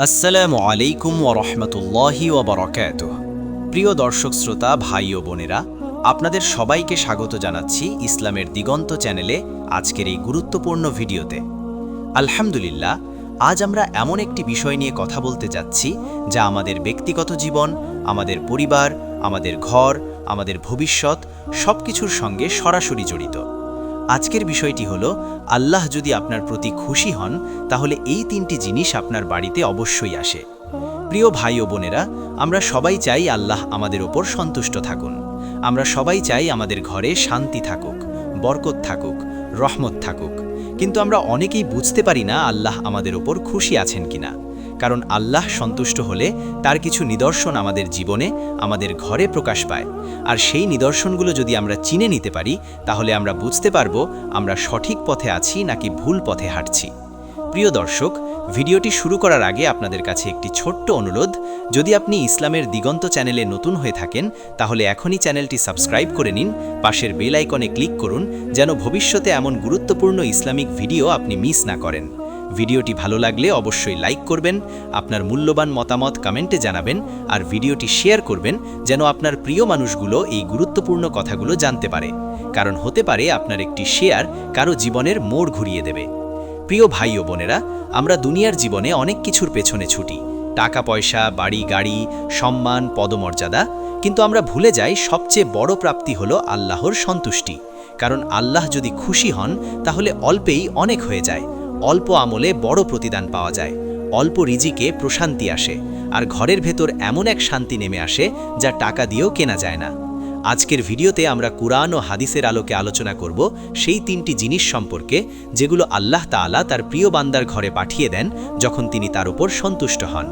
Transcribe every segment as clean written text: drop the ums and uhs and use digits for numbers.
আসসালামু আলাইকুম ওয়া রাহমাতুল্লাহি ওয়া বারাকাতুহু। প্রিয় দর্শক শ্রোতা ভাই ও বোনেরা, আপনাদের সবাইকে স্বাগত জানাচ্ছি ইসলামের দিগন্ত চ্যানেলে আজকের এই গুরুত্বপূর্ণ ভিডিওতে। আলহামদুলিল্লাহ, আজ আমরা এমন একটি বিষয় নিয়ে কথা বলতে যাচ্ছি যা আমাদের ব্যক্তিগত জীবন, আমাদের পরিবার, আমাদের ঘর, আমাদের ভবিষ্যৎ সবকিছুর সঙ্গে সরাসরি জড়িত। আজকের বিষয়টি হলো, আল্লাহ যদি আপনার প্রতি খুশি হন তাহলে এই তিনটি জিনিস আপনার বাড়িতে অবশ্যই আসে। প্রিয় ভাই ও বোনেরা, আমরা সবাই চাই আল্লাহ আমাদের ওপর সন্তুষ্ট থাকুন। আমরা সবাই চাই আমাদের ঘরে শান্তি থাকুক, বরকত থাকুক, রহমত থাকুক। কিন্তু আমরা অনেকেই বুঝতে পারি না আল্লাহ আমাদের ওপর খুশি আছেন কিনা। কারণ আল্লাহ সন্তুষ্ট হলে তার কিছু নিদর্শন আমাদের জীবনে, আমাদের ঘরে প্রকাশ পায়। আর সেই নিদর্শনগুলো যদি আমরা চিনে নিতে পারি, তাহলে আমরা বুঝতে পারবো আমরা সঠিক পথে আছি নাকি ভুল পথে হাঁটছি। প্রিয় দর্শক, ভিডিওটি শুরু করার আগে আপনাদের কাছে একটি ছোট্ট অনুরোধ। যদি আপনি ইসলামের দিগন্ত চ্যানেলে নতুন হয়ে থাকেন, তাহলে এখনই চ্যানেলটি সাবস্ক্রাইব করে নিন, পাশের বেল আইকনে ক্লিক করুন, যেন ভবিষ্যতে এমন গুরুত্বপূর্ণ ইসলামিক ভিডিও আপনি মিস না করেন। ভিডিওটি ভালো লাগলে অবশ্যই লাইক করবেন, আপনার মূল্যবান মতামত কমেন্টে জানাবেন, আর ভিডিওটি শেয়ার করবেন যেন আপনার প্রিয় মানুষগুলো এই গুরুত্বপূর্ণ কথাগুলো জানতে পারে। কারণ হতে পারে আপনার একটি শেয়ার কারো জীবনের মোড় ঘুরিয়ে দেবে। প্রিয় ভাই ও বোনেরা, আমরা দুনিয়ার জীবনে অনেক কিছুর পেছনে ছুটি, টাকা পয়সা, বাড়ি গাড়ি, সম্মান, পদমর্যাদা। কিন্তু আমরা ভুলে যাই সবচেয়ে বড় প্রাপ্তি হলো আল্লাহর সন্তুষ্টি। কারণ আল্লাহ যদি খুশি হন তাহলে অল্পেই অনেক হয়ে যায়। অল্প আমলে বড় প্রতিদান পাওয়া যায়, অল্প রিজিকে প্রশান্তি আসে, আর ঘরের ভেতর এমন এক শান্তি নেমে আসে যা টাকা দিয়েও কেনা যায় না। আজকের ভিডিওতে আমরা কুরআন ও হাদিসের আলোকে আলোচনা করব সেই তিনটি জিনিস সম্পর্কে যেগুলো আল্লাহ তাআলা তার প্রিয় বান্দার ঘরে পাঠিয়ে দেন যখন তিনি তার উপর সন্তুষ্ট হন।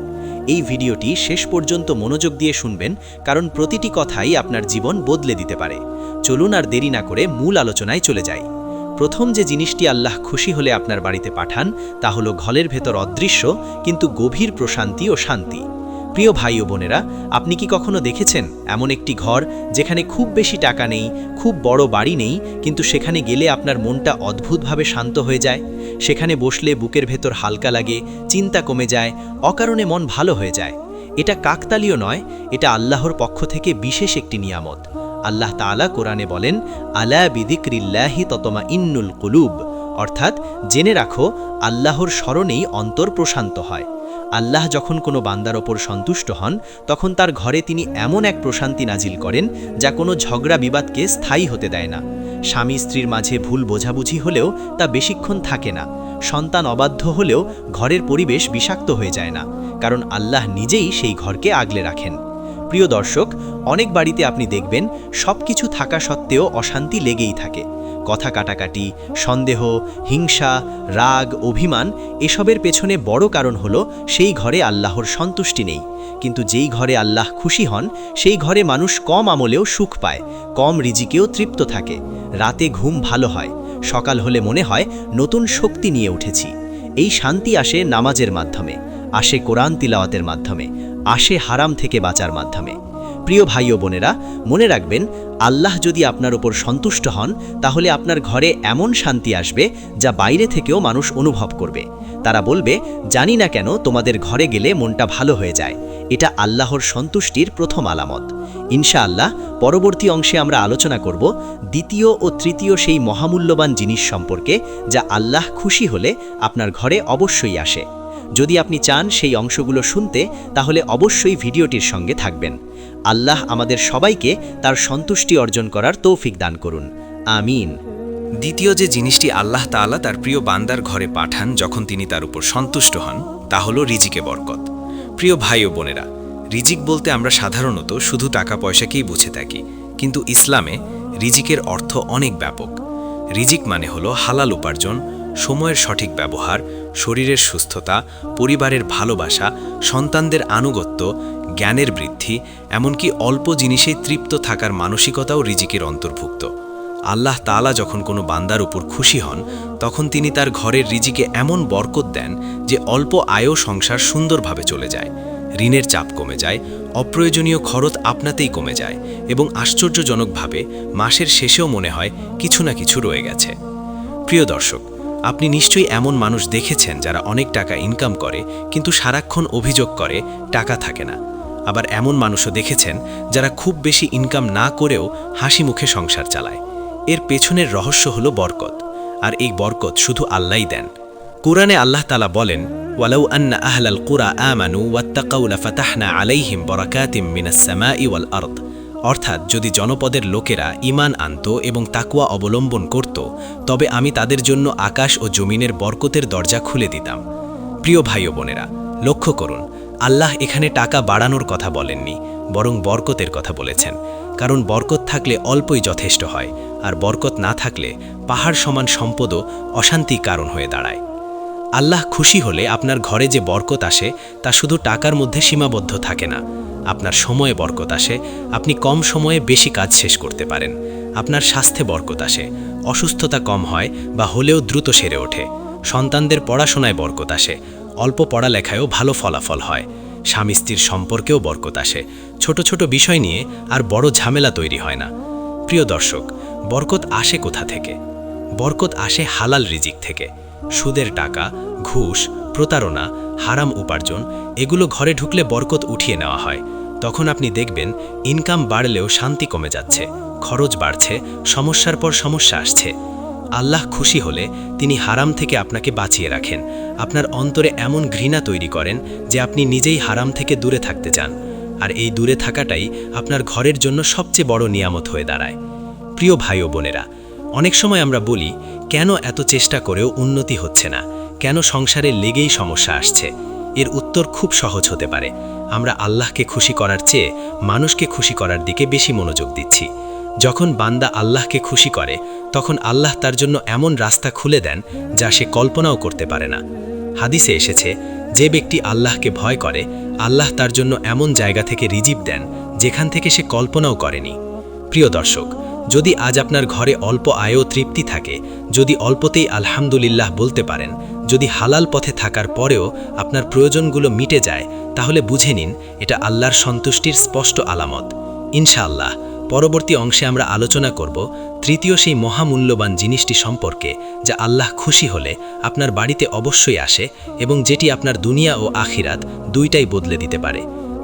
এই ভিডিওটি শেষ পর্যন্ত মনোযোগ দিয়ে শুনবেন, কারণ প্রতিটি কথাই আপনার জীবন বদলে দিতে পারে। চলুন আর দেরি না করে মূল আলোচনায় চলে যাই। প্রথম যে জিনিসটি আল্লাহ খুশি হলে আপনার বাড়িতে পাঠান তা হলো ঘরের ভেতর অদৃশ্য কিন্তু গভীর প্রশান্তি ও শান্তি। প্রিয় ভাই ও বোনেরা, আপনি কি কখনো দেখেছেন এমন একটি ঘর যেখানে খুব বেশি টাকা নেই, খুব বড় বাড়ি নেই, কিন্তু সেখানে গেলে আপনার মনটা অদ্ভুতভাবে শান্ত হয়ে যায়? সেখানে বসলে বুকের ভেতর হালকা লাগে, চিন্তা কমে যায়, অকারণে মন ভালো হয়ে যায়। এটা কাকতালীয় নয়, এটা আল্লাহর পক্ষ থেকে বিশেষ একটি নিয়ামত। আল্লাহ তাআলা কোরআনে বলেন, আলা বিযিকরিল্লাহি তাতমাইন্নুল কুলুব, অর্থাৎ জেনে রাখো আল্লাহর স্মরণেই অন্তর প্রশান্ত হয়। আল্লাহ যখন কোনো বান্দার ওপর সন্তুষ্ট হন তখন তার ঘরে তিনি এমন এক প্রশান্তি নাজিল করেন যা কোনো ঝগড়া বিবাদকে স্থায়ী হতে দেয় না। স্বামী স্ত্রীর মাঝে ভুল বোঝাবুঝি হলেও তা বেশিক্ষণ থাকে না। সন্তান অবাধ্য হলেও ঘরের পরিবেশ বিষাক্ত হয়ে যায় না, কারণ আল্লাহ নিজেই সেই ঘরকে আগলে রাখেন। প্রিয় দর্শক, অনেক বাড়িতে আপনি দেখবেন সবকিছু থাকা সত্ত্বেও অশান্তি লেগেই থাকে। কথা কাটাকাটি, সন্দেহ, হিংসা, রাগ, অভিমান, এসবের পেছনে বড় কারণ হলো সেই ঘরে আল্লাহর সন্তুষ্টি নেই। কিন্তু যেই ঘরে আল্লাহ খুশি হন সেই ঘরে মানুষ কম আমলেও সুখ পায়, কম রিজিকেও তৃপ্ত থাকে, রাতে ঘুম ভালো হয়, সকাল হলে মনে হয় নতুন শক্তি নিয়ে উঠেছি। এই শান্তি আসে নামাজের মাধ্যমে, আসে কোরআন তিলাওয়াতের মাধ্যমে, আসে হারাম থেকে বাঁচার মাধ্যমে। প্রিয় ভাই ও বোনেরা, মনে রাখবেন, আল্লাহ যদি আপনার উপর সন্তুষ্ট হন তাহলে আপনার ঘরে এমন শান্তি আসবে যা বাইরে থেকেও মানুষ অনুভব করবে। তারা বলবে, জানি না কেন তোমাদের ঘরে গেলে মনটা ভালো হয়ে যায়। এটা আল্লাহর সন্তুষ্টির প্রথম আলামত। ইনশাআল্লাহ পরবর্তী অংশে আমরা আলোচনা করব দ্বিতীয় ও তৃতীয় সেই মহামূল্যবান জিনিস সম্পর্কে যা আল্লাহ খুশি হলে আপনার ঘরে অবশ্যই আসে। যদি আপনি চান সেই অংশগুলো শুনতে, তাহলে অবশ্যই ভিডিওটির সঙ্গে থাকবেন। আল্লাহ আমাদের সবাইকে তার সন্তুষ্টি অর্জন করার তৌফিক দান করুন, আমিন। দ্বিতীয় যে জিনিসটি আল্লাহ তাআলা তার প্রিয় বান্দার ঘরে পাঠান যখন তিনি তার উপর সন্তুষ্ট হন তা হলো রিজিকে বরকত। প্রিয় ভাই ও বোনেরা, রিজিক বলতে আমরা সাধারণত শুধু টাকা পয়সাকেই বুঝে থাকি, কিন্তু ইসলামে রিজিকের অর্থ অনেক ব্যাপক। রিজিক মানে হলো হালাল উপার্জন, সময়ের সঠিক ব্যবহার, শরীরের সুস্থতা, পরিবারের ভালোবাসা, সন্তানদের আনুগত্য, জ্ঞানের বৃদ্ধি, এমনকি অল্প জিনিসেই তৃপ্ত থাকার মানসিকতাও রিজিকের অন্তর্ভুক্ত। আল্লাহ তাআলা যখন কোনো বান্দার উপর খুশি হন তখন তিনি তার ঘরের রিজিকে এমন বরকত দেন যে অল্প আয়ও সংসার সুন্দরভাবে চলে যায়, ঋণের চাপ কমে যায়, অপ্রয়োজনীয় খরচ আপনাতেই কমে যায়, এবং আশ্চর্যজনকভাবে মাসের শেষেও মনে হয় কিছু না কিছু রয়ে গেছে। প্রিয় দর্শক, আপনি নিশ্চয়ই এমন মানুষ দেখেছেন যারা অনেক টাকা ইনকাম করে কিন্তু সারাক্ষণ অভিযোগ করে টাকা থাকে না। আবার এমন মানুষও দেখেছেন যারা খুব বেশি ইনকাম না করেও হাসি মুখে সংসার চালায়। এর পেছনের রহস্য হলো বরকত, আর এই বরকত শুধু আল্লাহই দেন। কুরআনে আল্লাহ তাআলা বলেন, ওয়ালাউ আন্না আহলাল কুরা আমানু ওয়াত্তাকাউ লাফাতাহনা আলাইহিম বারাকাতিম মিনাস সামাই ওয়াল আরদ। অর্থাৎ যদি জনপদের লোকেরা ঈমান আনত এবং তাকওয়া অবলম্বন করত, তবে আমি তাদের জন্য আকাশ ও জমিনের বরকতের দরজা খুলে দিতাম। প্রিয় ভাই ও বোনেরা, লক্ষ্য করুন, আল্লাহ এখানে টাকা বাড়ানোর কথা বলেননি, বরং বরকতের কথা বলেছেন। কারণ বরকত থাকলে অল্পই যথেষ্ট হয়, আর বরকত না থাকলে পাহাড় সমান সম্পদও অশান্তির কারণ হয়ে দাঁড়ায়। আল্লাহ খুশি হলে আপনার ঘরে যে বরকত আসে তা শুধু টাকার মধ্যে সীমাবদ্ধ থাকে না। আপনার সময়ে বরকত আসে, আপনি কম সময়ে বেশি কাজ শেষ করতে পারেন। আপনার স্বাস্থ্যে বরকত আসে, অসুস্থতা কম হয় বা হলেও দ্রুত সেরে ওঠে। সন্তানদের পড়াশোনায় বরকত আসে, অল্প পড়ালেখায়ও ভালো ফলাফল হয়। স্বামী স্ত্রীর সম্পর্কেও বরকত আসে, ছোট ছোট বিষয় নিয়ে আর বড় ঝামেলা তৈরি হয় না। প্রিয় দর্শক, বরকত আসে কোথা থেকে? বরকত আসে হালাল রিজিক থেকে। সুদের টাকা, ঘুষ, প্রতারণা, হারাম উপার্জন এগুলো ঘরে ঢুকলে বরকত উঠিয়ে নেওয়া হয়। তখন আপনি দেখবেন ইনকাম বাড়লেও শান্তি কমে যাচ্ছে, খরচ বাড়ছে, সমস্যার পর সমস্যা আসছে। আল্লাহ খুশি হলে তিনি হারাম থেকে আপনাকে বাঁচিয়ে রাখেন। আপনার অন্তরে এমন ঘৃণা তৈরি করেন যে আপনি নিজেই হারাম থেকে দূরে থাকতে চান। আর এই দূরে থাকাটাই আপনার ঘরের জন্য সবচেয়ে বড় নিয়ামত হয়ে দাঁড়ায়। প্রিয় ভাই ও বোনেরা, অনেক সময় আমরা বলি, কেন এত চেষ্টা করেও উন্নতি হচ্ছে না, কেন সংসারে লেগেই সমস্যা আসছে? এর উত্তর খুব সহজ হতে পারে। আমরা আল্লাহকে খুশি করার চেয়ে মানুষকে খুশি করার দিকে বেশি মনোযোগ দিচ্ছি। যখন বান্দা আল্লাহকে খুশি করে, তখন আল্লাহ তার জন্য এমন রাস্তা খুলে দেন যা সে কল্পনাও করতে পারে না। হাদিসে এসেছে, যে ব্যক্তি আল্লাহকে ভয় করে, আল্লাহ তার জন্য এমন জায়গা থেকে রিজিক দেন যেখান থেকে সে কল্পনাও করেনি। প্রিয় দর্শক, যদি আজ আপনার ঘরে অল্প আয়ও তৃপ্তি থাকে, যদি অল্পতেই আলহামদুলিল্লাহ বলতে পারেন, যদি হালাল পথে থাকার পরেও আপনার প্রয়োজনগুলো মিটে যায়, তাহলে বুঝে নিন এটা আল্লাহর সন্তুষ্টির স্পষ্ট আলামত। ইনশাআল্লাহ পরবর্তী অংশে আমরা আলোচনা করব তৃতীয় সেই মহামূল্যবান জিনিসটি সম্পর্কে, যা আল্লাহ খুশি হলে আপনার বাড়িতে অবশ্যই আসে এবং যেটি আপনার দুনিয়া ও আখিরাত দুইটাই বদলে দিতে পারে।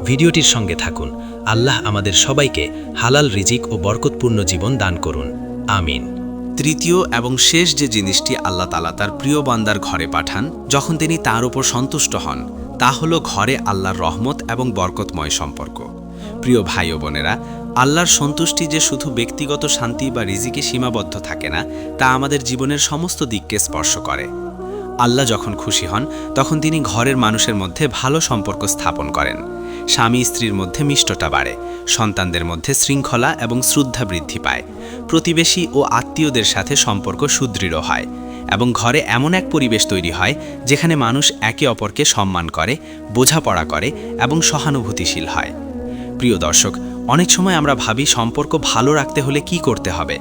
ভিডিওটির সঙ্গে থাকুন। আল্লাহ আমাদের সবাইকে হালাল রিজিক ও বরকতপূর্ণ জীবন দান করুন। আমিন। তৃতীয় এবং শেষ যে জিনিসটি আল্লাহ তাআলা তার প্রিয় বান্দার ঘরে পাঠান যখন তিনি তার উপর সন্তুষ্ট হন, তা হলো ঘরে আল্লাহর রহমত এবং বরকতময় সম্পর্ক। প্রিয় ভাই ও বোনেরা, আল্লাহর সন্তুষ্টি যে শুধু ব্যক্তিগত শান্তি বা রিজিকে সীমাবদ্ধ থাকে না, তা আমাদের জীবনের সমস্ত দিককে স্পর্শ করে। আল্লাহ যখন খুশি হন, তখন তিনি ঘরের মানুষের মধ্যে ভালো সম্পর্ক স্থাপন করেন। স্বামী স্ত্রীর মধ্যে মিষ্টতা বাড়ে, সন্তানদের মধ্যে শৃঙ্খলা এবং শ্রদ্ধা বৃদ্ধি পায়, প্রতিবেশী ও আত্মীয়দের সাথে সম্পর্ক সুদৃঢ় হয় এবং ঘরে এমন এক পরিবেশ তৈরি হয় যেখানে মানুষ একে অপরকে সম্মান করে, বোঝাপড়া করে এবং সহানুভূতিশীল হয়। প্রিয় দর্শক, অনেক সময় আমরা ভাবি সম্পর্ক ভালো রাখতে হলে কি করতে হবে,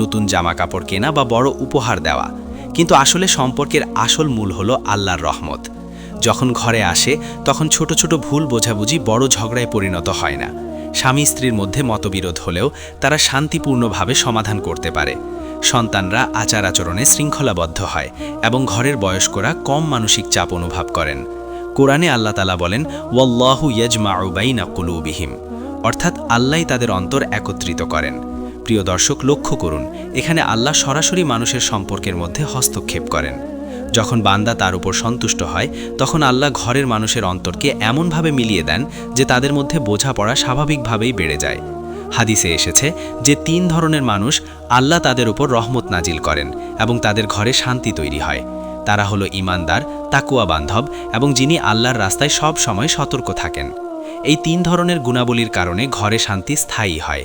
নতুন জামা কাপড় কেনা বা বড় উপহার দেওয়া। কিন্তু আসলে সম্পর্কের আসল মূল হলো আল্লাহর রহমত। যখন ঘরে আসে, তখন ছোট ছোট ভুল বোঝাবুঝি বড় ঝগড়ায় পরিণত হয় না। স্বামী স্ত্রীর মধ্যে মতবিরোধ হলেও তারা শান্তিপূর্ণভাবে সমাধান করতে পারে। সন্তানরা আচার আচরণে শৃঙ্খলাবদ্ধ হয় এবং ঘরের বয়স্করা কম মানসিক চাপ অনুভব করেন। কোরআনে আল্লাহ তাআলা বলেন, ওয়াল্লাহু ইয়াজমাউ বাইনা কুলুবিহিম, অর্থাৎ আল্লাহই তাদের অন্তর একত্রিত করেন। প্রিয় দর্শক, লক্ষ্য করুন, এখানে আল্লাহ সরাসরি মানুষের সম্পর্কের মধ্যে হস্তক্ষেপ করেন। যখন বান্দা তার উপর সন্তুষ্ট হয়, তখন আল্লাহ ঘরের মানুষের অন্তরকে এমনভাবে মিলিয়ে দেন যে তাদের মধ্যে বোঝাপড়া স্বাভাবিকভাবেই বেড়ে যায়। হাদিসে এসেছে যে 3 ধরনের মানুষ আল্লাহ তাদের উপর রহমত নাজিল করেন এবং তাদের ঘরে শান্তি তৈরি হয়। তারা হলো ঈমানদার, তাকওয়া বান্ধব এবং যিনি আল্লাহর রাস্তায় সব সময় সতর্ক থাকেন। এই 3 ধরনের গুণাবলীর কারণে ঘরে শান্তি স্থায়ী হয়।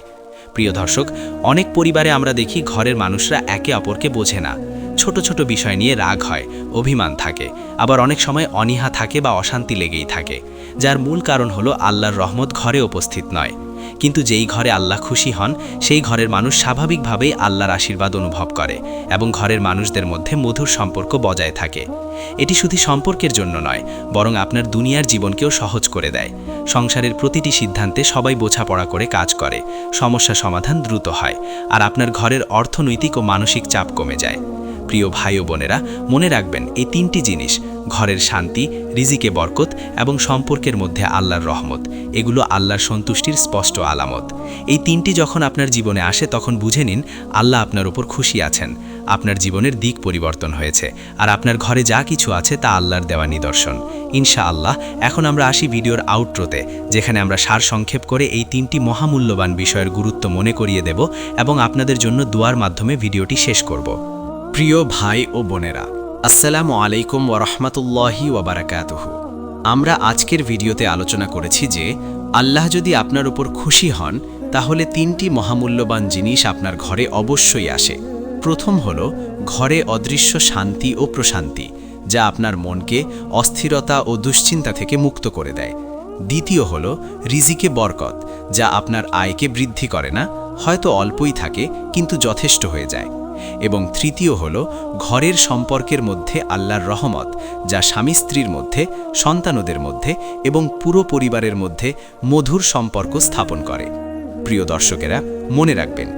প্রিয় দর্শক, অনেক পরিবারে আমরা দেখি ঘরের মানুষরা একে অপরকে বোঝে না। ছোট ছোট বিষয় নিয়ে রাগ হয়, অভিমান থাকে, আবার অনেক সময় অনীহা থাকে বা অশান্তি লেগেই থাকে, যার মূল কারণ হলো আল্লাহর রহমত ঘরে উপস্থিত নয়। কিন্তু যেই ঘরে আল্লাহ খুশি হন, সেই ঘরের মানুষ স্বাভাবিকভাবেই আল্লাহর আশীর্বাদ অনুভব করে এবং ঘরের মানুষদের মধ্যে মধুর সম্পর্ক বজায় থাকে। এটি শুধু সম্পর্কের জন্য নয়, বরং আপনার দুনিয়ার জীবনকেও সহজ করে দেয়। সংসারের প্রতিটি সিদ্ধান্তে সবাই বোঝাপড়া করে কাজ করে, সমস্যা সমাধান দ্রুত হয়, আর আপনার ঘরের অর্থনৈতিক ও মানসিক চাপ কমে যায়। প্রিয় ভাই ও বোনেরা, মনে রাখবেন এই তিনটি জিনিস, ঘরের শান্তি, রিজিকে বরকত এবং সম্পর্কের মধ্যে আল্লাহর রহমত, এগুলো আল্লাহর সন্তুষ্টির স্পষ্ট আলামত। এই তিনটি যখন আপনার জীবনে আসে তখন বুঝে নিন আল্লাহ আপনার উপর খুশি আছেন, আপনার জীবনের দিক পরিবর্তন হয়েছে, আর আপনার ঘরে যা কিছু আছে তা আল্লাহর দেওয়া নিদর্শন। ইনশাআল্লাহ এখন আমরা আসি ভিডিওর আউটরোতে, যেখানে আমরা সারসংক্ষেপ করে এই তিনটি মহামূল্যবান বিষয়ের গুরুত্ব মনে করিয়ে দেব এবং আপনাদের জন্য দোয়ার মাধ্যমে ভিডিওটি শেষ করব। প্রিয় ভাই ও বোনেরা, আসসালামু আলাইকুম ওয়া রাহমাতুল্লাহি ওয়া বারাকাতুহু। আমরা আজকের ভিডিওতে আলোচনা করেছি যে আল্লাহ যদি আপনার উপর খুশি হন তাহলে তিনটি মহামূল্যবান জিনিস আপনার ঘরে অবশ্যই আসে। প্রথম হলো ঘরে অদৃশ্য শান্তি ও প্রশান্তি, যা আপনার মনকে অস্থিরতা ও দুশ্চিন্তা থেকে মুক্ত করে দেয়। দ্বিতীয় হলো রিজিকে বরকত, যা আপনার আয়কে বৃদ্ধি করে না, হয়তো অল্পই থাকে কিন্তু যথেষ্ট হয়ে যায়। এবং তৃতীয় হলো ঘরের সম্পর্কের মধ্যে আল্লাহর রহমত, যা স্বামী স্ত্রীর মধ্যে, সন্তানদের মধ্যে এবং পুরো পরিবারের মধ্যে মধুর সম্পর্ক স্থাপন করে। প্রিয় দর্শকেরা, মনে রাখবেন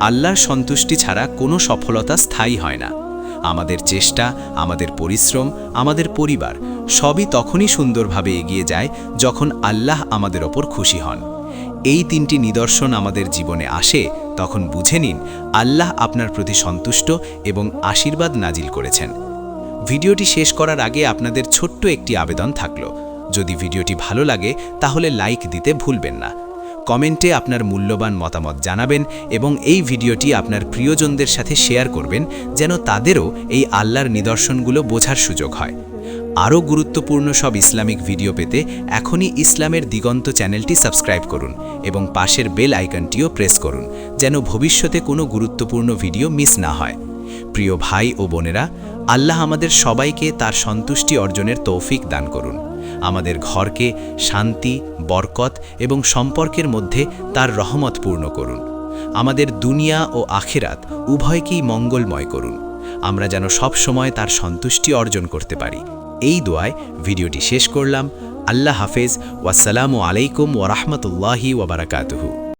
আল্লাহর সন্তুষ্টি ছাড়া কোনো সফলতা স্থায়ী হয় না। আমাদের চেষ্টা, আমাদের পরিশ্রম, আমাদের পরিবার সবই তখনই সুন্দরভাবে এগিয়ে যায় যখন আল্লাহ আমাদের ওপর খুশি হন। এই তিনটি নিদর্শন আমাদের জীবনে আসে তখন বুঝে নিন আল্লাহ আপনার প্রতি সন্তুষ্ট এবং আশীর্বাদ নাজিল করেছেন। ভিডিওটি শেষ করার আগে আপনাদের ছোট্ট একটি আবেদন থাকলো, যদি ভিডিওটি ভালো লাগে তাহলে লাইক দিতে ভুলবেন না। কমেন্টে আপনার মূল্যবান মতামত জানাবেন এবং এই ভিডিওটি আপনার প্রিয়জনদের সাথে শেয়ার করবেন, যেন তাদেরও এই আল্লাহর নিদর্শনগুলো বোঝার সুযোগ হয়। আরও গুরুত্বপূর্ণ সব ইসলামিক ভিডিও পেতে এখনই ইসলামের দিগন্ত চ্যানেলটি সাবস্ক্রাইব করুন এবং পাশের বেল আইকনটিও প্রেস করুন, যেন ভবিষ্যতে কোনো গুরুত্বপূর্ণ ভিডিও মিস না হয়। প্রিয় ভাই ও বোনেরা, আল্লাহ আমাদের সবাইকে তার সন্তুষ্টি অর্জনের তৌফিক দান করুন। আমাদের ঘরকে শান্তি, বরকত এবং সম্পর্কের মধ্যে তার রহমত পূর্ণ করুন। আমাদের দুনিয়া ও আখিরাত উভয়কেই মঙ্গলময় করুন। আমরা যেন সব সময় তার সন্তুষ্টি অর্জন করতে পারি। এই দোয়ায় ভিডিওটি শেষ করলাম। আল্লাহ হাফেজ। ওয়াসসালামু আলাইকুম ওয়া রাহমাতুল্লাহি ওয়া বারাকাতুহু।